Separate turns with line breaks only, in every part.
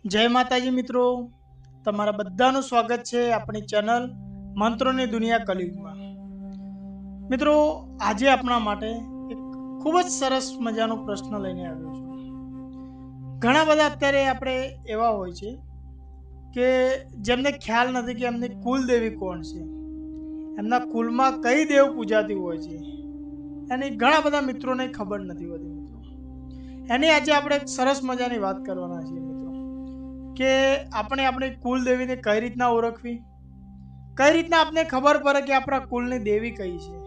જય માતાજી મિત્રો, તમારા બધાનું સ્વાગત છે આપણી ચેનલ મંત્રોની દુનિયા કલયુગમાં। મિત્રો, આજે આપણા માટે એક ખૂબ જ સરસ મજાનો પ્રશ્ન લઈને આવ્યો છું। ઘણા બધા અત્યારે આપણે એવા હોય છે કે જેમને ખ્યાલ નથી કે એમની કુલદેવી કોણ છે, એમના કુલમાં કઈ દેવ પૂજાતી હોય છે, એની ઘણા બધા મિત્રોને ખબર નથી હોતી। મિત્રો, એની આજે આપણે એક સરસ મજાની વાત કરવાના છીએ મિત્રો, કે આપણે આપણી કુલદેવીને કઈ રીતના ઓળખવી, કઈ રીતના આપણે ખબર પડે કે આપણા કુલની દેવી કઈ છે,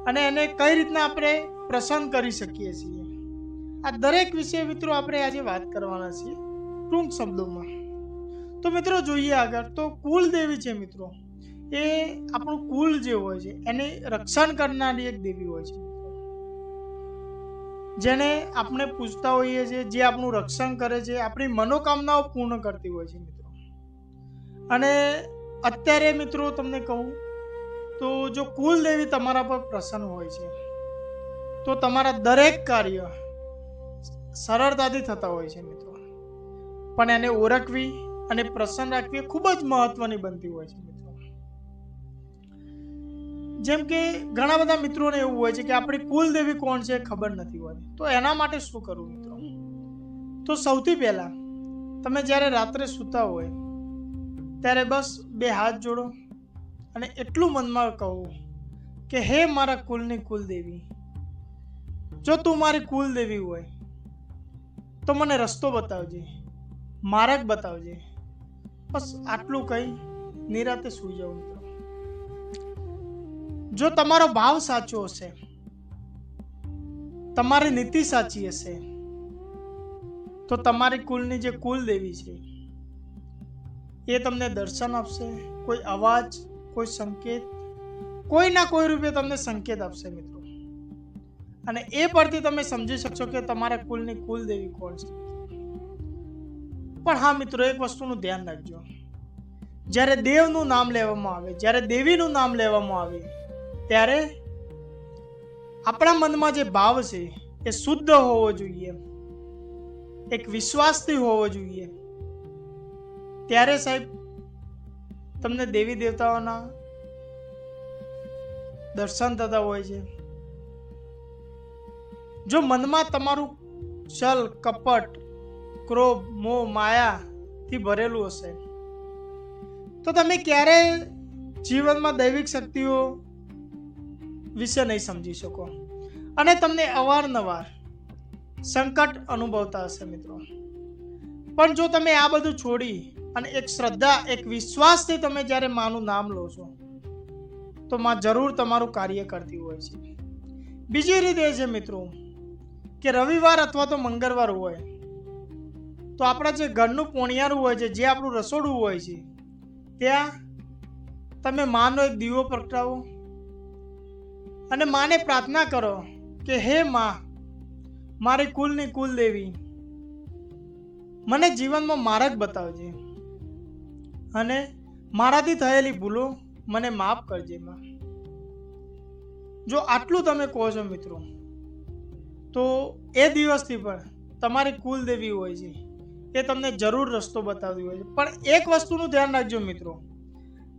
અને એને કઈ રીતના આપણે પ્રસન્ન કરી શકીએ છીએ। આ દરેક વિશે મિત્રો આપણે આજે વાત કરવાના છીએ ટૂંક શબ્દોમાં। તો મિત્રો જોઈએ આગળ, તો કુલદેવી છે મિત્રો, એ આપણું કુલ જે હોય છે એને રક્ષણ કરનારી એક દેવી હોય છે, જેને આપણે પૂછતા હોઈએ છીએ, જે આપણું રક્ષણ કરે છે, આપણી મનોકામનાઓ પૂર્ણ કરતી હોય છે મિત્રો। અને અત્યારે મિત્રો તમને કહું તો જો કુલદેવી તમારા પર પ્રસન્ન હોય છે તો તમારા દરેક કાર્ય સરળતાથી થતા હોય છે મિત્રો, પણ એને ઓળખવી અને પ્રસન્ન રાખવી ખૂબ જ મહત્વની બનતી હોય છે મિત્રો। જેમ કે ઘણા બધા મિત્રોને એવું હોય છે કે આપણી કુલદેવી કોણ છે ખબર નથી હોતી, તો એના માટે શું કરવું મિત્રો? તો સૌથી પહેલા તમે જ્યારે રાત્રે સૂતા હોય ત્યારે બસ બે હાથ જોડો અને એટલું મનમાં કહો કે હે મારા કુલની કુલદેવી, જો તું મારી કુલદેવી હોય તો મને રસ્તો બતાવજે, માર્ગ બતાવજે। બસ આટલું કહી નિરાતે સૂઈ જાઓ મિત્રો। જો તમારો ભાવ સાચો હશે, તમારી નીતિ સાચી હશે, તો તમારી કુલની જે કુલદેવી છે એ તમને દર્શન આપશે। કોઈ અવાજ, કોઈ સંકેત, કોઈ ના કોઈ રૂપે તમને સંકેત આપશે મિત્રો, અને એ પરથી તમે સમજી શકશો કે તમારા કુલની કુલદેવી કોણ છે। પણ હા મિત્રો, એક વસ્તુનું ધ્યાન રાખજો, જ્યારે દેવનું નામ લેવામાં આવે, જ્યારે દેવીનું નામ લેવામાં આવે, ત્યારે આપણા મનમાં જે ભાવ છે એ શુદ્ધ હોવો જોઈએ, એક વિશ્વાસથી હોવો જોઈએ। ત્યારે સાહેબ તમને દેવી દેવતાઓના દર્શન થતા હોય છે। જો મનમાં તમારું છલ, કપટ, ક્રોધ, મોહ, માયાથી ભરેલું હશે તો તમે ક્યારે જીવનમાં દૈવિક શક્તિઓ વિશે નહીં સમજી શકો, અને તમને અવારનવાર સંકટ અનુભવતા હશે મિત્રો। પણ જો તમે આ બધું છોડી અને એક શ્રદ્ધા, એક વિશ્વાસથી તમે જ્યારે માનું નામ લો છો તો માં જરૂર તમારું કાર્ય કરતી હોય છે। બીજી રીત એ છે મિત્રો કે રવિવાર અથવા તો મંગળવાર હોય તો આપણા જે ઘરનું પોણિયારું હોય છે, જે આપણું રસોડું હોય છે, ત્યાં તમે માનો એક દીવો પ્રગટાવો અને માને પ્રાર્થના કરો કે હે માં, મારી કુલની કુલદેવી, મને જીવનમાં માર્ગ બતાવજે અને મારાથી થયેલી ભૂલો મને માફ કરજે માં। જો આટલું તમે કહો છો મિત્રો, તો એ દિવસથી પણ તમારી કુલદેવી હોય છે એ તમને જરૂર રસ્તો બતાવતી હોય છે। પણ એક વસ્તુનું ધ્યાન રાખજો મિત્રો,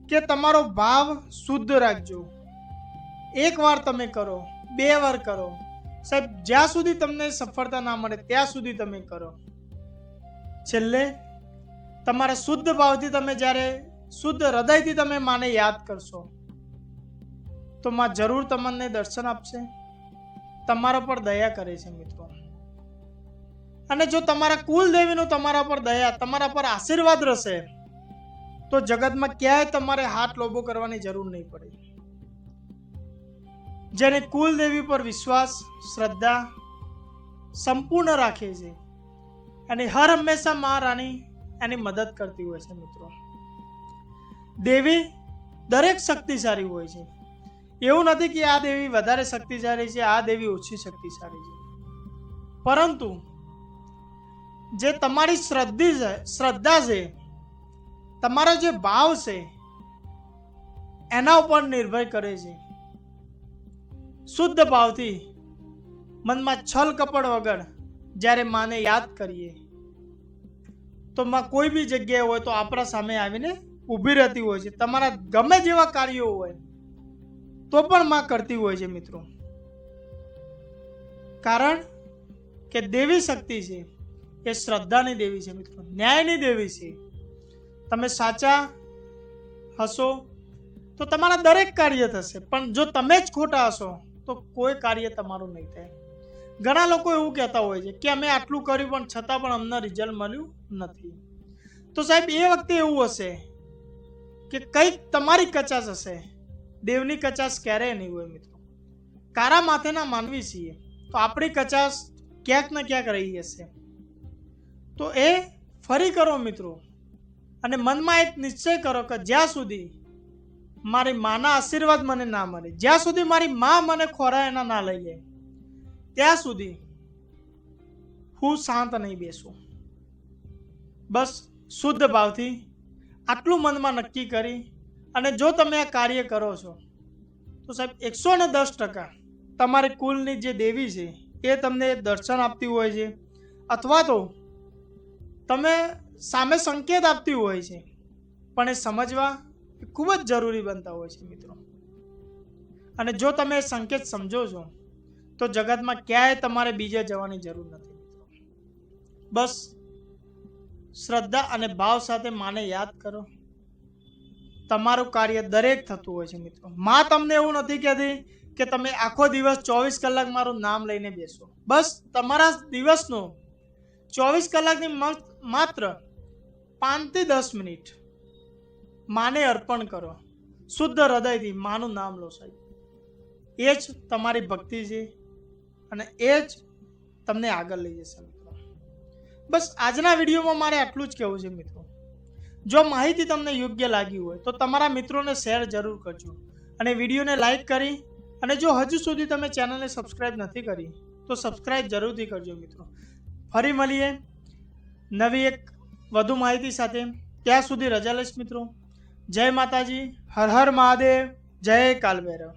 કે તમારો ભાવ શુદ્ધ રાખજો। એક વાર તમે કરો, બે વાર કરો સાહેબ, જ્યાં સુધી તમને સફળતા ના મળે ત્યાં સુધી તમે કરો। છેલ્લે તમારા શુદ્ધ ભાવથી તમે જ્યારે શુદ્ધ હૃદયથી તમે માને યાદ કરશો તો માં જરૂર તમને દર્શન આપશે, તમારા પર દયા કરે છે મિત્રો। અને જો તમારા કુલદેવીનો તમારા પર દયા, તમારા પર આશીર્વાદ રહેશે તો જગતમાં ક્યાંય તમારે હાથ લોભો કરવાની જરૂર નહીં પડે। જેને કુલદેવી પર વિશ્વાસ, શ્રદ્ધા સંપૂર્ણ રાખે છે અને હર હંમેશા મા રાણી એની મદદ કરતી હોય છે મિત્રો। દેવી દરેક શક્તિશાળી હોય છે, એવું નથી કે આ દેવી વધારે શક્તિશાળી છે, આ દેવી ઓછી શક્તિશાળી છે, પરંતુ જે તમારી શ્રદ્ધા છે, તમારો જે ભાવ છે એના ઉપર નિર્ભર કરે છે। શુદ્ધ ભાવથી મનમાં છલ કપટ વગર જ્યારે માને યાદ કરીએ તો માં કોઈ બી જગ્યાએ હોય તો આપણા સામે આવીને ઊભી રહેતી હોય છે. તમારા ગમે જેવા કાર્યો હોય તો પણ માં કરતી હોય છે મિત્રો. કારણ કે દેવી શક્તિ છે એ શ્રદ્ધાની દેવી છે મિત્રો, ન્યાયની દેવી છે. તમે સાચા હશો તો તમારા દરેક કાર્ય થશે, પણ જો તમે જ ખોટા હશો તો કોઈ કાર્ય તમારું નહીં થાય. ઘણા લોકો એવું કહેતા હોય છે કે અમે આટલું કર્યું પણ છતાં પણ અમને રિઝલ્ટ મળ્યું નથી. તો સાહેબ એ વખતે એવું હશે કે કંઈક તમારી કચાશ હશે. દેવની કચાશ ક્યારેય નહીં હોય મિત્રો. કારા માથેના માનવી છીએ તો આપણી કચાશ ક્યાંક ને ક્યાંક રહી હશે. તો એ ફરી કરો મિત્રો, અને મનમાં એક નિશ્ચય કરો કે જ્યાં સુધી મારી માના આશીર્વાદ મને ના મળે, જ્યાં સુધી મારી મા મને ખોરા એના ના લઈ લે, ત્યાં સુધી હું શાંત નહીં બેસું. બસ શુદ્ધ ભાવથી આટલું મનમાં નક્કી કરી અને જો તમે આ કાર્ય કરો છો તો સાહેબ 110% તમારી કુલની જે દેવી છે એ તમને દર્શન આપતી હોય છે, અથવા તો તમે સામે સંકેત આપતી હોય છે, પણ એ સમજવા એ ખૂબ જ જરૂરી બનતા હોય છે મિત્રો. અને જો તમે એ સંકેત સમજો છો તો જગતમાં ક્યાંય તમારે બીજે જવાની જરૂર નથી મિત્રો. બસ શ્રદ્ધા અને ભાવ સાથે માને યાદ કરો, તમારું કાર્ય દરેક થતું હોય છે મિત્રો. માં તમને એવું નથી કહેતી કે તમે આખો દિવસ 24 કલાક મારું નામ લઈને બેસો. બસ તમારા દિવસનો 24 કલાકની માત્ર 5 થી 10 મિનિટ માને અર્પણ કરો. શુદ્ધ હૃદયથી માનું નામ લો સાહેબ. એ જ તમારી ભક્તિ છે અને એ જ તમને આગળ લઈ જશે મિત્રો. બસ આજના વિડીયોમાં મારે આટલું જ કહેવું છે મિત્રો. જો માહિતી તમને યોગ્ય લાગી હોય તો તમારા મિત્રોને શેર જરૂર કરજો અને વિડીયોને લાઈક કરી, અને જો હજુ સુધી તમે ચેનલને સબસ્ક્રાઈબ નથી કરી તો સબસ્ક્રાઈબ જરૂરથી કરજો મિત્રો. ફરી મળીએ નવી એક વધુ માહિતી સાથે. ત્યાં સુધી રજા લઈશ મિત્રો. જય માતાજી, હર હર મહાદેવ, જય કાલભૈરવ.